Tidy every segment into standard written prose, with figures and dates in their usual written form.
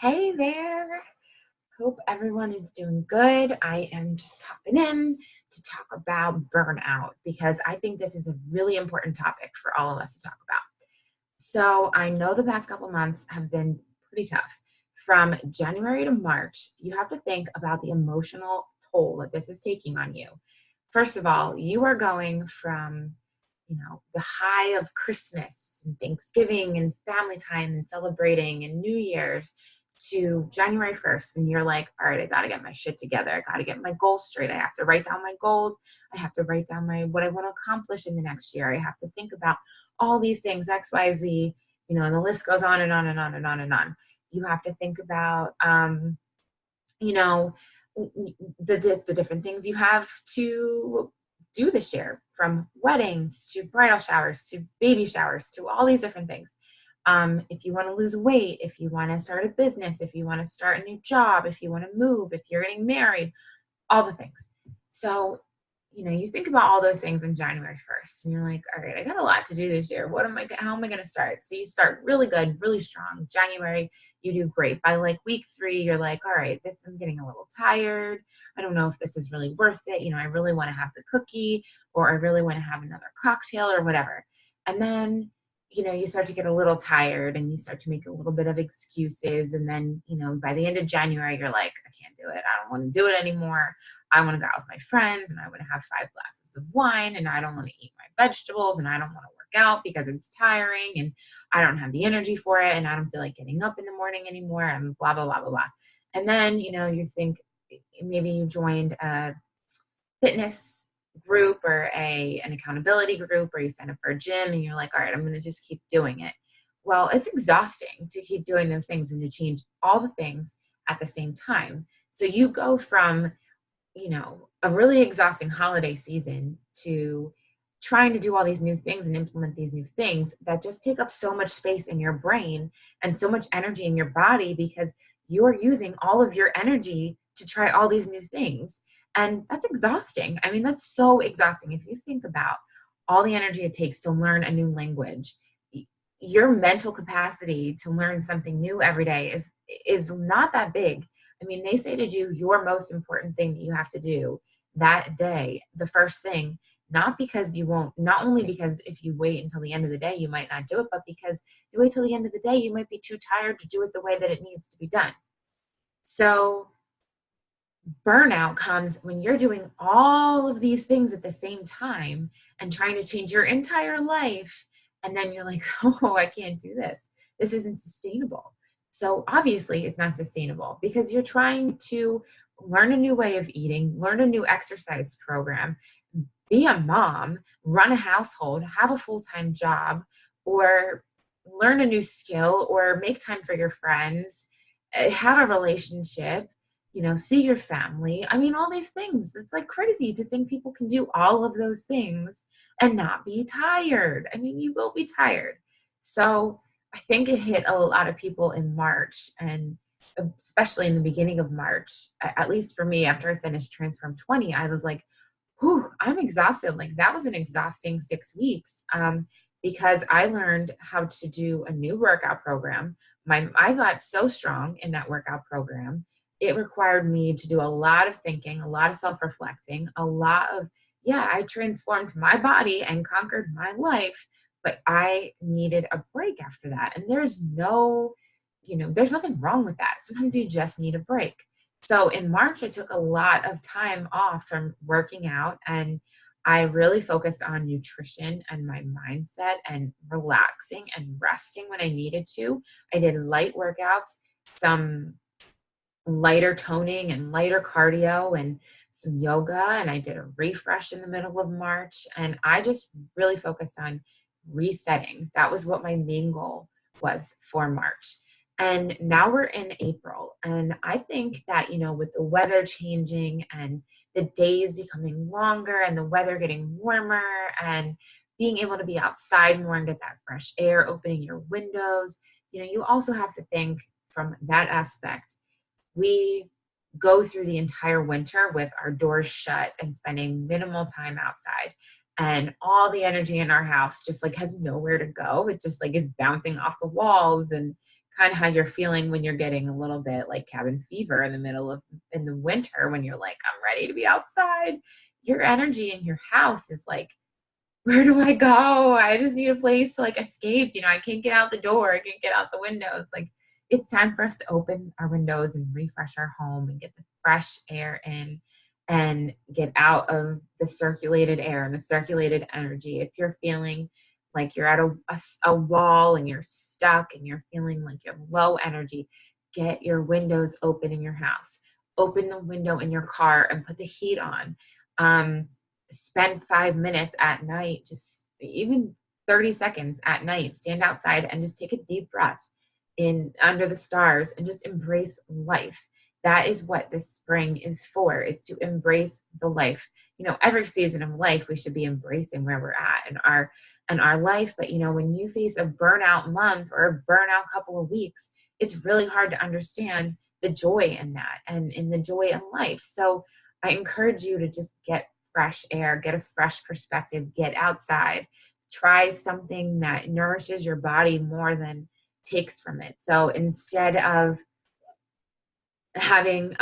Hey there. Hope everyone is doing good. I am just popping in to talk about burnout because I think this is a really important topic for all of us to talk about. So, I know the past couple months have been pretty tough. From January to March, you have to think about the emotional toll that this is taking on you. First of all, you are going from, the high of Christmas and Thanksgiving and family time and celebrating and New Year's to January 1st when you're like, all right, I got to get my shit together. I got to get my goals straight. I have to write down my goals. I have to write down my what I want to accomplish in the next year. I have to think about all these things, X, Y, Z, and the list goes on and on and on and on and on. You have to think about, you know, the different things you have to do this year, from weddings to bridal showers to baby showers to all these different things. If you want to lose weight, if you want to start a business, if you want to start a new job, if you want to move, if you're getting married, all the things. So, you think about all those things in January 1st and you're like, all right, I got a lot to do this year. How am I going to start? So you start really good, really strong. January, you do great. By like week 3, you're like, all right, I'm getting a little tired. I don't know if this is really worth it. I really want to have the cookie, or I really want to have another cocktail or whatever. And then, you start to get a little tired and you start to make a little bit of excuses. And then, by the end of January, you're like, I can't do it. I don't want to do it anymore. I want to go out with my friends and I want to have 5 glasses of wine and I don't want to eat my vegetables and I don't want to work out because it's tiring and I don't have the energy for it and I don't feel like getting up in the morning anymore and blah, blah, blah, blah, blah. And then, you think maybe you joined a fitness group or an accountability group, or you sign up for a gym and you're like, all right, I'm going to just keep doing it. Well, it's exhausting to keep doing those things and to change all the things at the same time. So you go from, a really exhausting holiday season to trying to do all these new things and implement these new things that just take up so much space in your brain and so much energy in your body because you're using all of your energy to try all these new things. And that's exhausting. I mean, that's so exhausting. If you think about all the energy it takes to learn a new language, your mental capacity to learn something new every day is not that big. I mean, they say to do your most important thing that you have to do that day, the first thing, not because you won't, not only because if you wait until the end of the day, you might not do it, but because you wait till the end of the day, you might be too tired to do it the way that it needs to be done. So burnout comes when you're doing all of these things at the same time and trying to change your entire life. And then you're like, oh, I can't do this. This isn't sustainable. So obviously it's not sustainable because you're trying to learn a new way of eating, learn a new exercise program, be a mom, run a household, have a full-time job, or learn a new skill, or make time for your friends, have a relationship, see your family. I mean, all these things. It's like crazy to think people can do all of those things and not be tired. I mean, you will be tired. So I think it hit a lot of people in March, and especially in the beginning of March, at least for me, after I finished Transform 20, I was like, whew, I'm exhausted. Like that was an exhausting 6 weeks because I learned how to do a new workout program. I got so strong in that workout program. It required me to do a lot of thinking, a lot of self-reflecting, I transformed my body and conquered my life, but I needed a break after that. And there's nothing wrong with that. Sometimes you just need a break. So in March, I took a lot of time off from working out and I really focused on nutrition and my mindset and relaxing and resting when I needed to. I did light workouts, some lighter toning and lighter cardio and some yoga. And I did a refresh in the middle of March. And I just really focused on resetting. That was what my main goal was for March. And now we're in April. And I think that, with the weather changing and the days becoming longer and the weather getting warmer and being able to be outside more and get that fresh air, opening your windows, you also have to think from that aspect. We go through the entire winter with our doors shut and spending minimal time outside. And all the energy in our house just like has nowhere to go. It just like is bouncing off the walls and kind of how you're feeling when you're getting a little bit like cabin fever in the winter when you're like, I'm ready to be outside. Your energy in your house is like, where do I go? I just need a place to like escape. I can't get out the door. I can't get out the windows. Like, it's time for us to open our windows and refresh our home and get the fresh air in and get out of the circulated air and the circulated energy. If you're feeling like you're at a wall and you're stuck and you're feeling like you have low energy, get your windows open in your house. Open the window in your car and put the heat on. Spend 5 minutes at night, just even 30 seconds at night, stand outside and just take a deep breath in under the stars and just embrace life. That is what this spring is for. It's to embrace the life. Every season of life, we should be embracing where we're at in our life. But when you face a burnout month or a burnout couple of weeks, it's really hard to understand the joy in that and in the joy in life. So I encourage you to just get fresh air, get a fresh perspective, get outside, try something that nourishes your body more than takes from it. So instead of having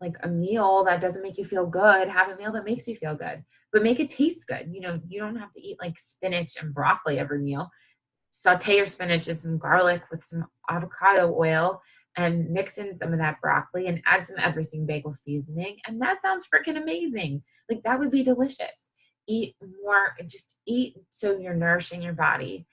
like a meal that doesn't make you feel good, have a meal that makes you feel good, but make it taste good. You don't have to eat like spinach and broccoli every meal. Saute your spinach and some garlic with some avocado oil and mix in some of that broccoli and add some everything bagel seasoning. And that sounds freaking amazing. Like, that would be delicious. Eat more, just eat so you're nourishing your body.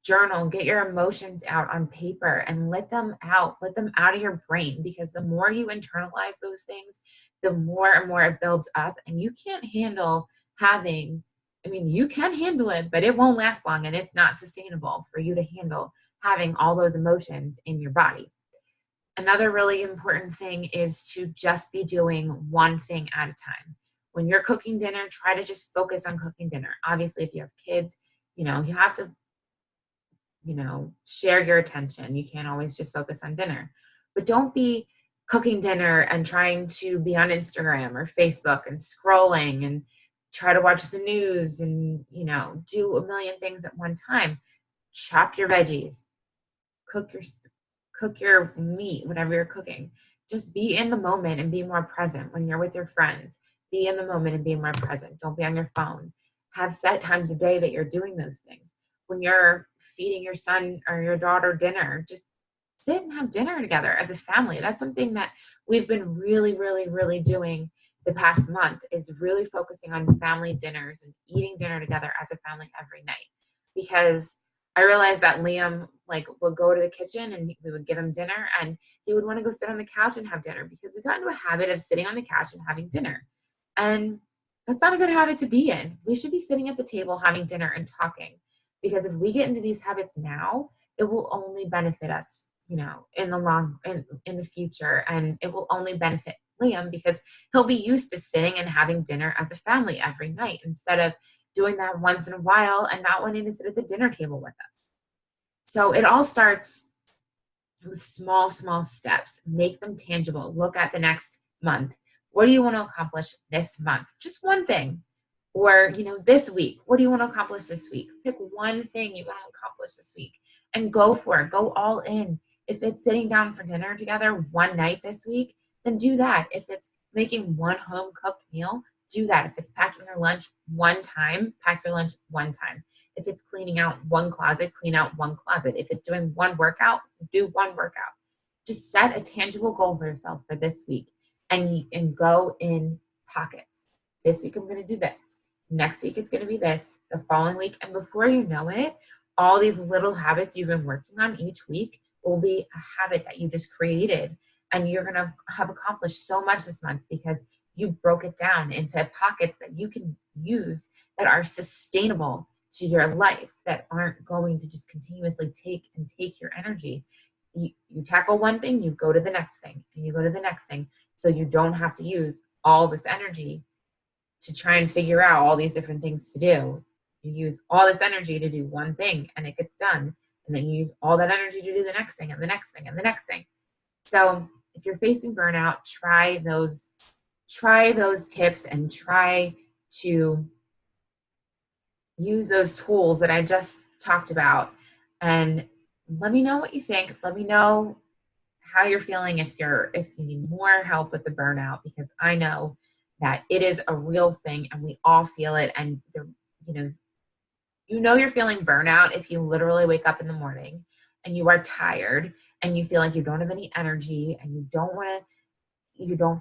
Journal, get your emotions out on paper and let them out of your brain, because the more you internalize those things, the more and more it builds up, and you can't handle you can handle it, but it won't last long, and it's not sustainable for you to handle having all those emotions in your body. Another really important thing is to just be doing one thing at a time. When you're cooking dinner, try to just focus on cooking dinner. Obviously, if you have kids, you have to share your attention. You can't always just focus on dinner, but don't be cooking dinner and trying to be on Instagram or Facebook and scrolling and try to watch the news and, do a million things at one time. Chop your veggies, cook your meat, whatever you're cooking. Just be in the moment and be more present. When you're with your friends, be in the moment and be more present. Don't be on your phone. Have set times a day that you're doing those things. When you're feeding your son or your daughter dinner, just sit and have dinner together as a family. That's something that we've been really, really, really doing the past month, is really focusing on family dinners and eating dinner together as a family every night. Because I realized that Liam would go to the kitchen and we would give him dinner, and he would want to go sit on the couch and have dinner, because we got into a habit of sitting on the couch and having dinner. And that's not a good habit to be in. We should be sitting at the table having dinner and talking, because if we get into these habits now, it will only benefit us, in the future, and it will only benefit Liam, because he'll be used to sitting and having dinner as a family every night, instead of doing that once in a while and not wanting to sit at the dinner table with us. So it all starts with small, small steps. Make them tangible. Look at the next month. What do you want to accomplish this month? Just one thing. Or, this week, what do you want to accomplish this week? Pick one thing you want to accomplish this week and go for it. Go all in. If it's sitting down for dinner together one night this week, then do that. If it's making one home cooked meal, do that. If it's packing your lunch one time, pack your lunch one time. If it's cleaning out one closet, clean out one closet. If it's doing one workout, do one workout. Just set a tangible goal for yourself for this week and go in pockets. This week I'm going to do this. Next week it's going to be this. The following week, and before you know it, all these little habits you've been working on each week will be a habit that you just created, and you're going to have accomplished so much this month because you broke it down into pockets that you can use that are sustainable to your life, that aren't going to just continuously take your energy. You tackle one thing, you go to the next thing, and you go to the next thing, so you don't have to use all this energy to try and figure out all these different things to do. You use all this energy to do one thing and it gets done. And then you use all that energy to do the next thing and the next thing and the next thing. So if you're facing burnout, try those tips and try to use those tools that I just talked about, and Let me know what you think. Let me know how you're feeling, if you need more help with the burnout, because I know that it is a real thing and we all feel it. And you know, you're feeling burnout if you literally wake up in the morning and you are tired and you feel like you don't have any energy and you don't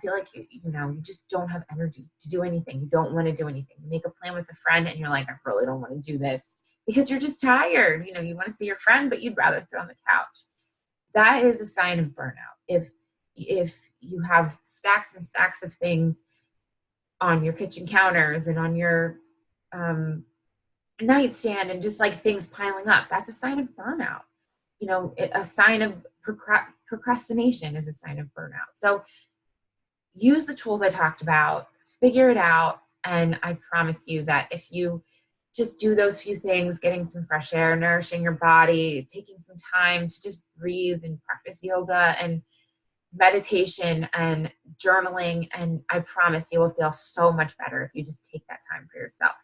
feel like you just don't have energy to do anything. You don't want to do anything. You make a plan with a friend and you're like, I really don't want to do this because you're just tired. You want to see your friend, but you'd rather sit on the couch. That is a sign of burnout. If you have stacks and stacks of things on your kitchen counters and on your nightstand and just like things piling up, that's a sign of burnout. A sign of procrastination is a sign of burnout. So use the tools I talked about, figure it out, and I promise you that if you just do those few things, getting some fresh air, nourishing your body, taking some time to just breathe and practice yoga and meditation and journaling, and I promise you will feel so much better if you just take that time for yourself.